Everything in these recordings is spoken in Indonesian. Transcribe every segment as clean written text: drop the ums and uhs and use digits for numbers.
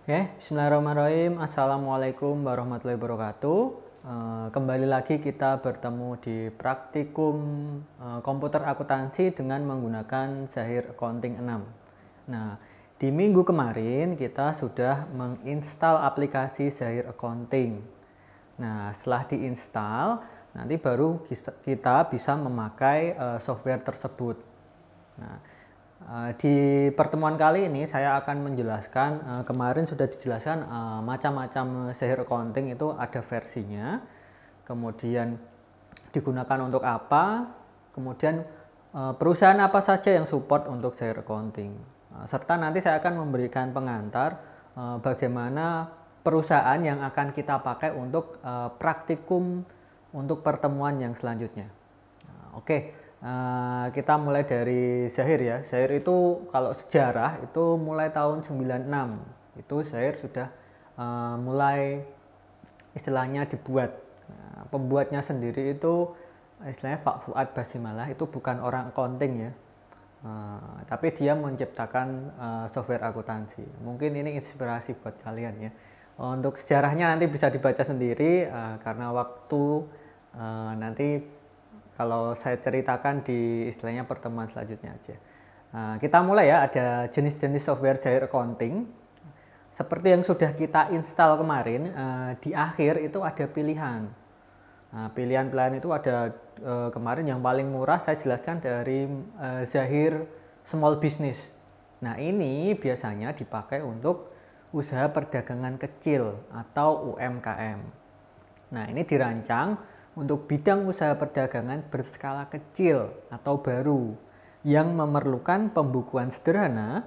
Oke, bismillahirrahmanirrahim. Assalamualaikum warahmatullahi wabarakatuh. Kembali lagi kita bertemu di praktikum komputer akuntansi dengan menggunakan Zahir Accounting 6. Nah, di minggu kemarin kita sudah menginstal aplikasi Zahir Accounting. Nah, setelah diinstal, nanti baru kita bisa memakai software tersebut. Nah, di pertemuan kali ini saya akan menjelaskan, kemarin sudah dijelaskan macam-macam Zahir Accounting itu ada versinya, kemudian digunakan untuk apa, kemudian perusahaan apa saja yang support untuk Zahir Accounting, serta nanti saya akan memberikan pengantar bagaimana perusahaan yang akan kita pakai untuk praktikum untuk pertemuan yang selanjutnya. Oke. Kita mulai dari Zahir ya. Zahir itu kalau sejarah itu mulai tahun 96 itu Zahir sudah mulai istilahnya dibuat. Pembuatnya sendiri itu istilahnya Pak Fuad Basimalah, itu bukan orang accounting ya, tapi dia menciptakan software akuntansi. Mungkin ini inspirasi buat kalian ya. Untuk sejarahnya nanti bisa dibaca sendiri, karena waktu nanti kalau saya ceritakan di istilahnya pertemuan selanjutnya aja. Kita mulai ya, ada jenis-jenis software Zahir Accounting. Seperti yang sudah kita install kemarin, di akhir itu ada pilihan. Pilihan-pilihan itu ada kemarin yang paling murah saya jelaskan dari Zahir Small Business. Nah, ini biasanya dipakai untuk usaha perdagangan kecil atau UMKM. Nah, ini dirancang untuk bidang usaha perdagangan berskala kecil atau baru yang memerlukan pembukuan sederhana,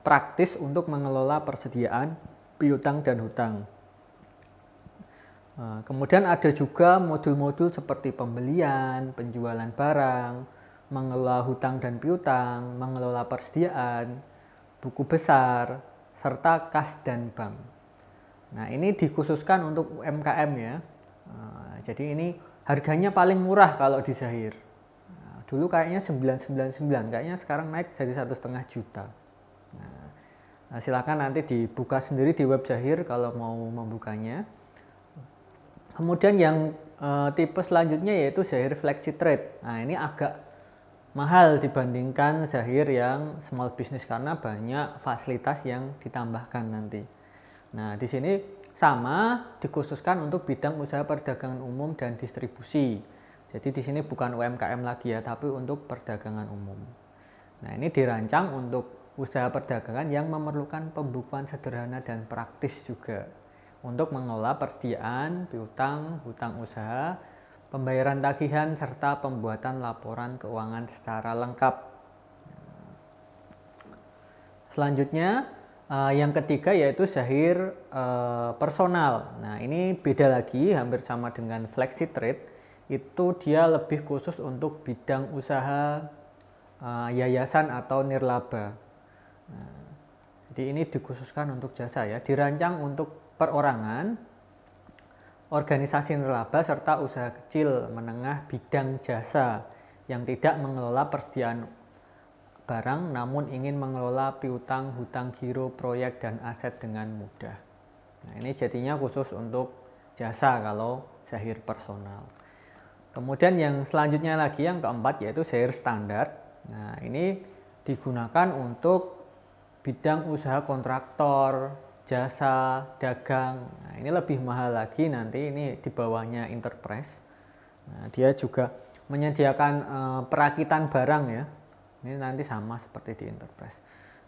praktis untuk mengelola persediaan piutang dan hutang. Kemudian ada juga modul-modul seperti pembelian, penjualan barang, mengelola hutang dan piutang, mengelola persediaan, buku besar, serta kas dan bank. Nah, ini dikhususkan untuk UMKM ya. Jadi ini harganya paling murah kalau di Zahir. Dulu kayaknya 999, kayaknya sekarang naik jadi 1,5 juta. Silakan nanti dibuka sendiri di web Zahir kalau mau membukanya. Kemudian yang tipe selanjutnya yaitu Zahir Flexi Trade. Nah, ini agak mahal dibandingkan Zahir yang small business karena banyak fasilitas yang ditambahkan nanti. Nah, di sini sama dikhususkan untuk bidang usaha perdagangan umum dan distribusi. Jadi di sini bukan UMKM lagi ya, tapi untuk perdagangan umum. Nah, ini dirancang untuk usaha perdagangan yang memerlukan pembukuan sederhana dan praktis juga untuk mengelola persediaan, piutang, hutang usaha, pembayaran tagihan, serta pembuatan laporan keuangan secara lengkap. Selanjutnya yang ketiga yaitu Zahir personal. Nah, ini beda lagi, hampir sama dengan Flexi Trade. Itu dia lebih khusus untuk bidang usaha yayasan atau nirlaba. Nah, jadi ini dikhususkan untuk jasa ya, dirancang untuk perorangan, organisasi nirlaba serta usaha kecil menengah bidang jasa yang tidak mengelola persediaan barang namun ingin mengelola piutang, hutang giro, proyek, dan aset dengan mudah. Nah, ini jadinya khusus untuk jasa kalau Zahir personal. Kemudian yang selanjutnya lagi yang keempat yaitu Zahir standar. Nah, ini digunakan untuk bidang usaha kontraktor, jasa, dagang. Nah, ini lebih mahal lagi, nanti ini di bawahnya enterprise. Nah, dia juga menyediakan perakitan barang ya. Ini nanti sama seperti di enterprise.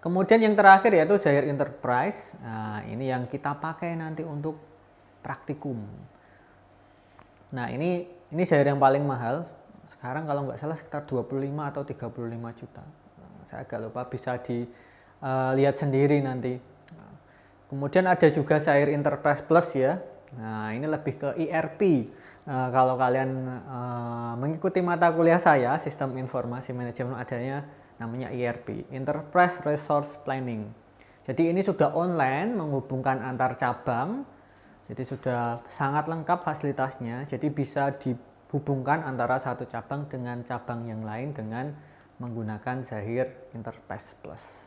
Kemudian yang terakhir yaitu Zahir Enterprise. Nah, ini yang kita pakai nanti untuk praktikum. Nah, ini Zahir yang paling mahal. Sekarang kalau nggak salah sekitar 25 atau 35 juta. Nah, saya agak lupa, bisa dilihat sendiri nanti. Kemudian ada juga Zahir Enterprise Plus ya. Nah, ini lebih ke ERP. Kalau kalian mengikuti mata kuliah saya, Sistem Informasi Manajemen, adanya namanya ERP, Enterprise Resource Planning. Jadi ini sudah online, menghubungkan antar cabang. Jadi sudah sangat lengkap fasilitasnya. Jadi bisa dihubungkan antara satu cabang dengan cabang yang lain dengan menggunakan Zahir Enterprise Plus.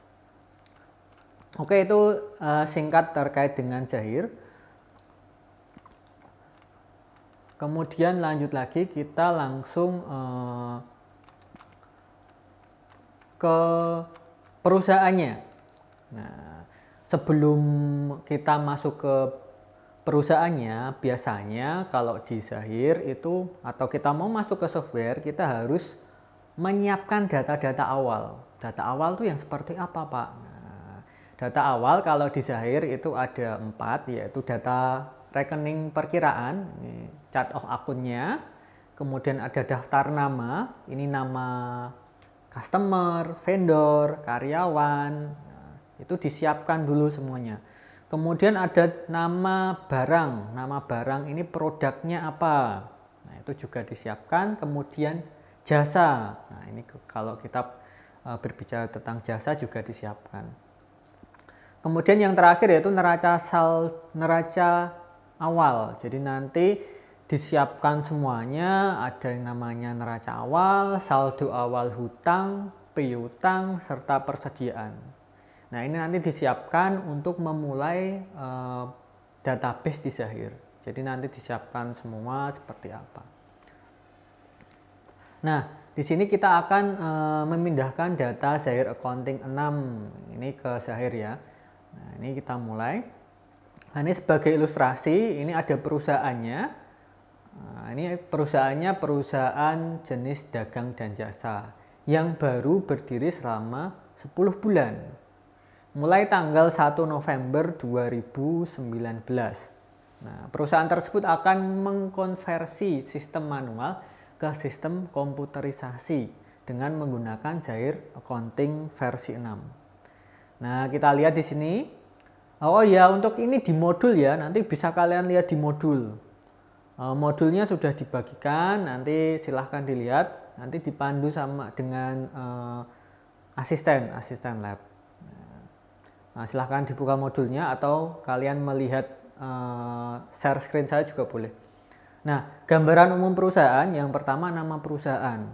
Oke, itu singkat terkait dengan Zahir. Kemudian lanjut lagi, kita langsung ke perusahaannya. Nah, sebelum kita masuk ke perusahaannya, biasanya kalau di Zahir itu atau kita mau masuk ke software, kita harus menyiapkan data-data awal. Data awal itu yang seperti apa, Pak? Nah, data awal kalau di Zahir itu ada 4, yaitu data rekening perkiraan, ini chart of akunnya, kemudian ada daftar nama, ini nama customer, vendor, karyawan, nah, itu disiapkan dulu semuanya. Kemudian ada nama barang ini produknya apa, nah itu juga disiapkan. Kemudian jasa, nah ini kalau kita berbicara tentang jasa juga disiapkan. Kemudian yang terakhir yaitu neraca awal, jadi nanti disiapkan semuanya, ada yang namanya neraca awal, saldo awal hutang, piutang, serta persediaan. Nah ini nanti disiapkan untuk memulai database di Zahir. Jadi nanti disiapkan semua seperti apa. Nah di sini kita akan memindahkan data Zahir Accounting 6 ini ke Zahir ya. Nah ini kita mulai. Nah ini sebagai ilustrasi, ini ada perusahaannya. Nah, ini perusahaannya perusahaan jenis dagang dan jasa yang baru berdiri selama 10 bulan. Mulai tanggal 1 November 2019. Nah, perusahaan tersebut akan mengkonversi sistem manual ke sistem komputerisasi dengan menggunakan Zahir Accounting versi 6. Nah, kita lihat di sini. Oh ya, untuk ini di modul ya, nanti bisa kalian lihat di modul. Modulnya sudah dibagikan, nanti silahkan dilihat, nanti dipandu sama dengan asisten lab. Nah, silahkan dibuka modulnya atau kalian melihat share screen saya juga boleh. Nah, gambaran umum perusahaan, yang pertama nama perusahaan.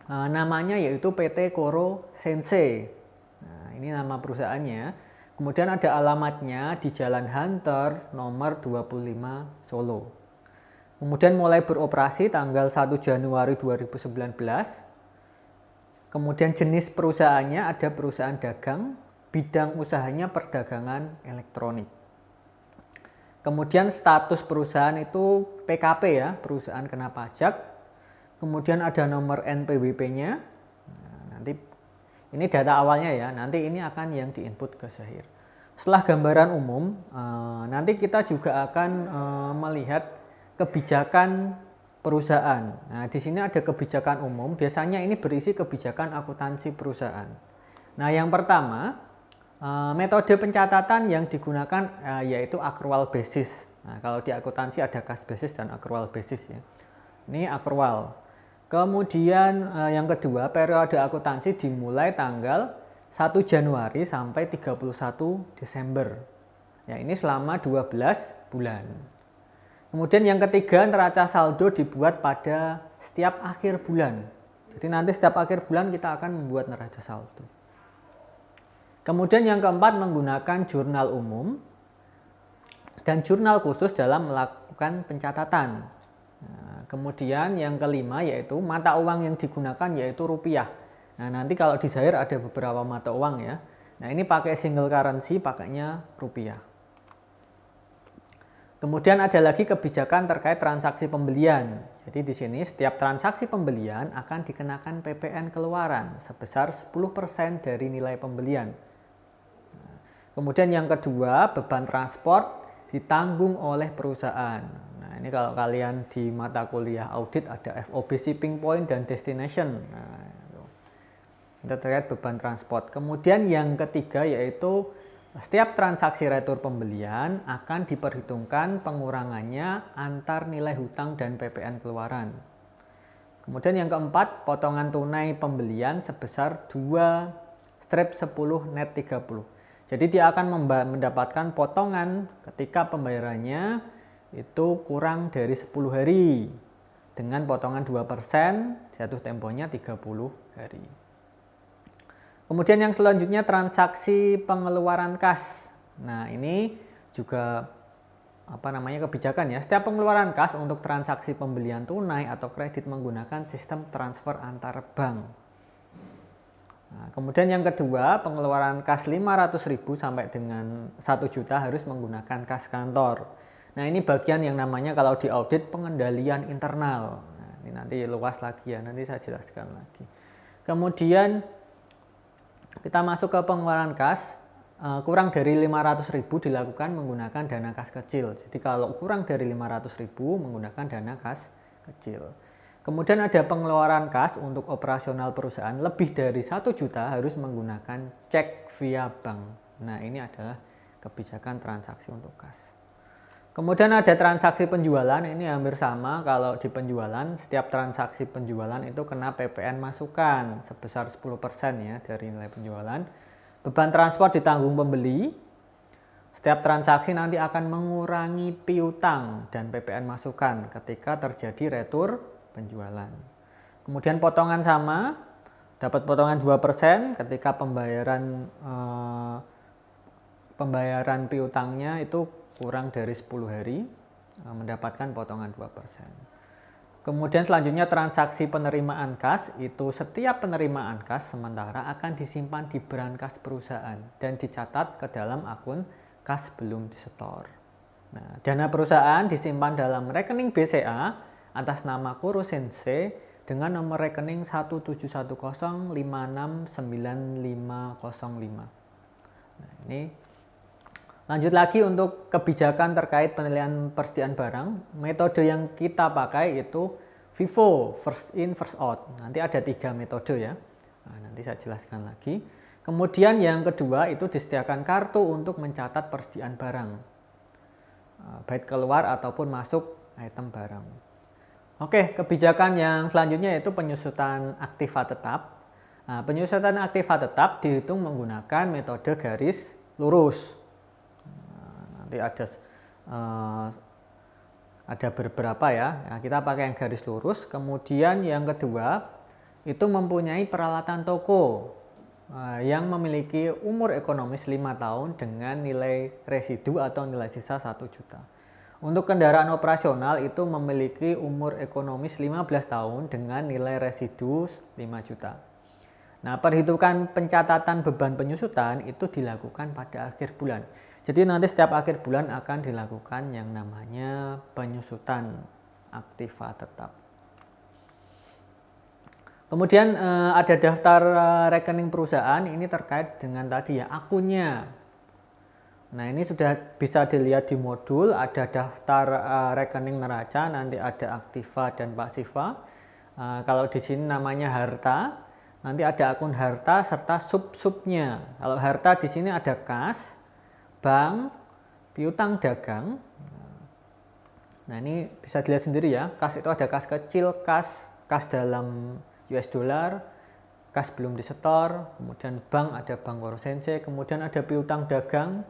Namanya yaitu PT Koro Sensei. Nah, ini nama perusahaannya. Kemudian ada alamatnya di Jalan Hunter nomor 25 Solo. Kemudian mulai beroperasi tanggal 1 Januari 2019. Kemudian jenis perusahaannya ada perusahaan dagang, bidang usahanya perdagangan elektronik. Kemudian status perusahaan itu PKP ya, perusahaan kena pajak. Kemudian ada nomor NPWP-nya. Nah, nanti ini data awalnya ya, nanti ini akan yang diinput ke Zahir. Setelah gambaran umum, nanti kita juga akan melihat kebijakan perusahaan. Nah, di sini ada kebijakan umum, biasanya ini berisi kebijakan akuntansi perusahaan. Nah, yang pertama, metode pencatatan yang digunakan yaitu accrual basis. Nah, kalau di akuntansi ada cash basis dan accrual basis ya. Ini accrual. Kemudian yang kedua, periode akuntansi dimulai tanggal 1 Januari sampai 31 Desember. Ya, ini selama 12 bulan. Kemudian yang ketiga, neraca saldo dibuat pada setiap akhir bulan. Jadi nanti setiap akhir bulan kita akan membuat neraca saldo. Kemudian yang keempat, menggunakan jurnal umum dan jurnal khusus dalam melakukan pencatatan. Nah, kemudian yang kelima yaitu mata uang yang digunakan yaitu rupiah. Nah, nanti kalau di Zahir ada beberapa mata uang ya. Nah, ini pakai single currency, pakainya rupiah. Kemudian ada lagi kebijakan terkait transaksi pembelian. Jadi di sini setiap transaksi pembelian akan dikenakan PPN keluaran sebesar 10% dari nilai pembelian. Kemudian yang kedua, beban transport ditanggung oleh perusahaan. Nah, ini kalau kalian di mata kuliah audit ada FOB shipping point dan destination. Nah, itu terkait beban transport. Kemudian yang ketiga yaitu setiap transaksi retur pembelian akan diperhitungkan pengurangannya antar nilai hutang dan PPN keluaran. Kemudian yang keempat, potongan tunai pembelian sebesar 2/10 net 30. Jadi dia akan mendapatkan potongan ketika pembayarannya itu kurang dari 10 hari. Dengan potongan 2%, jatuh temponya 30 hari. Kemudian yang selanjutnya transaksi pengeluaran kas. Nah, ini juga kebijakan ya. Setiap pengeluaran kas untuk transaksi pembelian tunai atau kredit menggunakan sistem transfer antar bank. Nah, kemudian yang kedua, pengeluaran kas 500.000 sampai dengan 1 juta harus menggunakan kas kantor. Nah, ini bagian yang namanya kalau diaudit pengendalian internal. Nah, ini nanti luas lagi ya, nanti saya jelaskan lagi. Kemudian kita masuk ke pengeluaran kas, kurang dari 500.000 dilakukan menggunakan dana kas kecil. Jadi kalau kurang dari 500.000 menggunakan dana kas kecil. Kemudian ada pengeluaran kas untuk operasional perusahaan lebih dari 1 juta harus menggunakan cek via bank. Nah, ini adalah kebijakan transaksi untuk kas. Kemudian ada transaksi penjualan, ini hampir sama. Kalau di penjualan, setiap transaksi penjualan itu kena PPN masukan sebesar 10% ya dari nilai penjualan. Beban transport ditanggung pembeli. Setiap transaksi nanti akan mengurangi piutang dan PPN masukan ketika terjadi retur penjualan. Kemudian potongan sama, dapat potongan 2% ketika pembayaran piutangnya itu kurang dari 10 hari, mendapatkan potongan 2%. Kemudian selanjutnya transaksi penerimaan kas, itu setiap penerimaan kas sementara akan disimpan di brankas perusahaan dan dicatat ke dalam akun kas belum disetor. Nah, dana perusahaan disimpan dalam rekening BCA atas nama Koro Sensei dengan nomor rekening 17105695505. Nah, ini lanjut lagi untuk kebijakan terkait penilaian persediaan barang. Metode yang kita pakai itu FIFO, first in first out. Nanti ada 3 metode ya. Nah, nanti saya jelaskan lagi. Kemudian yang kedua itu disediakan kartu untuk mencatat persediaan barang, baik keluar ataupun masuk item barang. Oke, kebijakan yang selanjutnya yaitu penyusutan aktiva tetap. Nah, penyusutan aktiva tetap dihitung menggunakan metode garis lurus. Nanti ada beberapa ya, kita pakai yang garis lurus. Kemudian yang kedua itu mempunyai peralatan toko yang memiliki umur ekonomis 5 tahun dengan nilai residu atau nilai sisa 1 juta. Untuk kendaraan operasional itu memiliki umur ekonomis 15 tahun dengan nilai residu 5 juta. Nah, perhitungan pencatatan beban penyusutan itu dilakukan pada akhir bulan. Jadi nanti setiap akhir bulan akan dilakukan yang namanya penyusutan aktiva tetap. Kemudian ada daftar rekening perusahaan, ini terkait dengan tadi ya akunnya. Nah, ini sudah bisa dilihat di modul, ada daftar rekening neraca, nanti ada aktiva dan pasiva. Kalau di sini namanya harta, nanti ada akun harta serta sub-subnya. Kalau harta di sini ada kas, bank, piutang dagang. Nah, ini bisa dilihat sendiri ya. Kas itu ada kas kecil, kas dalam US dollar, kas belum disetor, kemudian bank ada bank Koro Sensei, kemudian ada piutang dagang.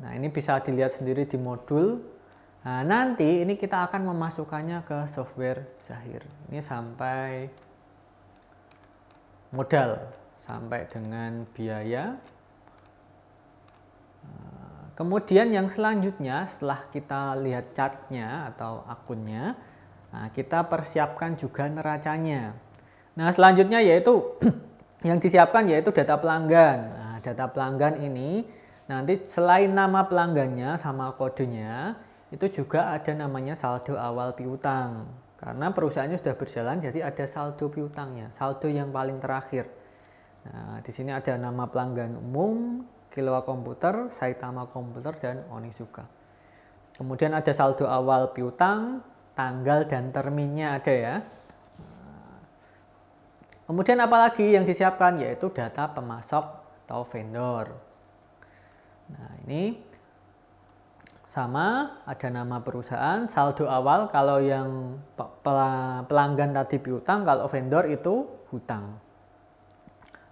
Nah, ini bisa dilihat sendiri di modul. Nah, nanti ini kita akan memasukkannya ke software Zahir. Ini sampai modal, sampai dengan biaya. Kemudian yang selanjutnya setelah kita lihat chartnya atau akunnya, nah kita persiapkan juga neracanya. Nah, selanjutnya yaitu yang disiapkan yaitu data pelanggan. Nah, data pelanggan ini nanti selain nama pelanggannya sama kodenya, itu juga ada namanya saldo awal piutang. Karena perusahaannya sudah berjalan, jadi ada saldo piutangnya, saldo yang paling terakhir. Nah, di sini ada nama pelanggan umum, Kilowa Komputer, Saitama Komputer, dan Onizuka. Kemudian ada saldo awal piutang, tanggal dan terminnya ada ya. Kemudian apalagi yang disiapkan yaitu data pemasok atau vendor. Nah, ini sama, ada nama perusahaan, saldo awal kalau yang pelanggan tadi piutang, kalau vendor itu hutang.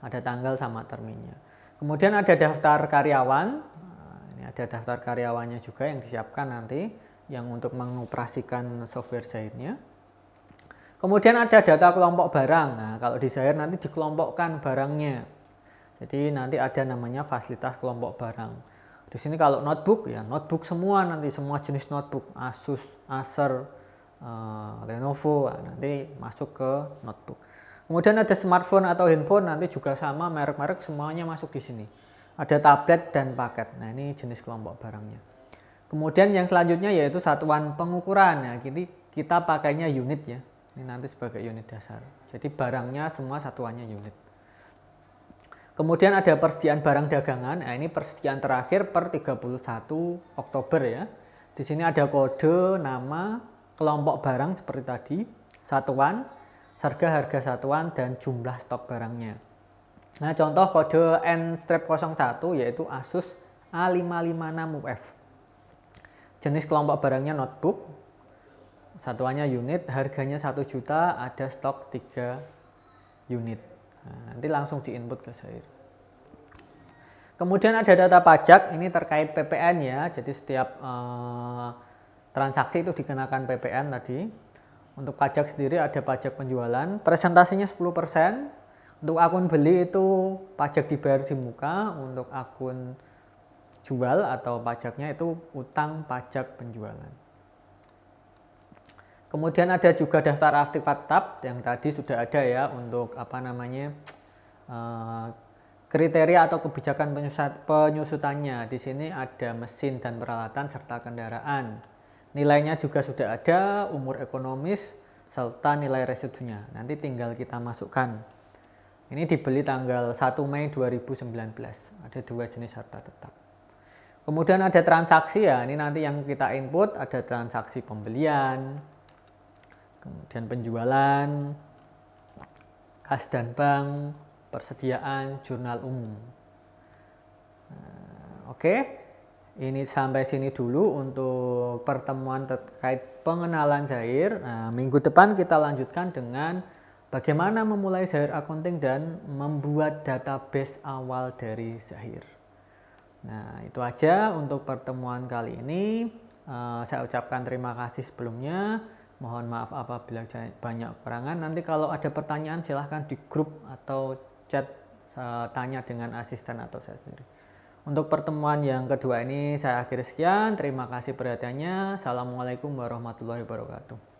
Ada tanggal sama terminnya. Kemudian ada daftar karyawan. Nah, ini ada daftar karyawannya juga yang disiapkan nanti yang untuk mengoperasikan software Zahirnya. Kemudian ada data kelompok barang. Nah, kalau di Zahir nanti dikelompokkan barangnya. Jadi nanti ada namanya fasilitas kelompok barang. Di sini kalau notebook ya notebook semua, nanti semua jenis notebook Asus, Acer, Lenovo, nanti masuk ke notebook. Kemudian ada smartphone atau handphone, nanti juga sama merek-merek semuanya masuk di sini. Ada tablet dan paket. Nah, ini jenis kelompok barangnya. Kemudian yang selanjutnya yaitu satuan pengukuran. Nah, kita pakainya unit ya. Ini nanti sebagai unit dasar. Jadi barangnya semua satuannya unit. Kemudian ada persediaan barang dagangan. Nah, ini persediaan terakhir per 31 Oktober ya. Di sini ada kode, nama, kelompok barang seperti tadi, satuan, harga satuan, dan jumlah stok barangnya. Nah, contoh kode N-01 yaitu Asus A556UF. Jenis kelompok barangnya notebook, satuannya unit, harganya 1 juta, ada stok 3 unit. Nah, nanti langsung diinput ke Zahir. Kemudian ada data pajak, ini terkait PPN ya, jadi setiap transaksi itu dikenakan PPN tadi. Untuk pajak sendiri ada pajak penjualan, presentasinya 10%. Untuk akun beli itu pajak dibayar di muka, untuk akun jual atau pajaknya itu utang pajak penjualan. Kemudian ada juga daftar aktif tetap yang tadi sudah ada ya untuk kriteria atau kebijakan penyusutannya. Di sini ada mesin dan peralatan serta kendaraan. Nilainya juga sudah ada, umur ekonomis serta nilai residunya. Nanti tinggal kita masukkan. Ini dibeli tanggal 1 Mei 2019. Ada 2 jenis harta tetap. Kemudian ada transaksi ya. Ini nanti yang kita input ada transaksi pembelian, kemudian penjualan, kas dan bank, persediaan, jurnal umum. Oke, ini sampai sini dulu untuk pertemuan terkait pengenalan Zahir. Nah, minggu depan kita lanjutkan dengan bagaimana memulai Zahir Accounting dan membuat database awal dari Zahir. Nah, itu aja untuk pertemuan kali ini. Saya ucapkan terima kasih sebelumnya. Mohon maaf apabila banyak kekurangan. Nanti kalau ada pertanyaan silahkan di grup atau chat tanya dengan asisten atau saya sendiri. Untuk pertemuan yang kedua ini saya akhiri sekian. Terima kasih perhatiannya. Assalamualaikum warahmatullahi wabarakatuh.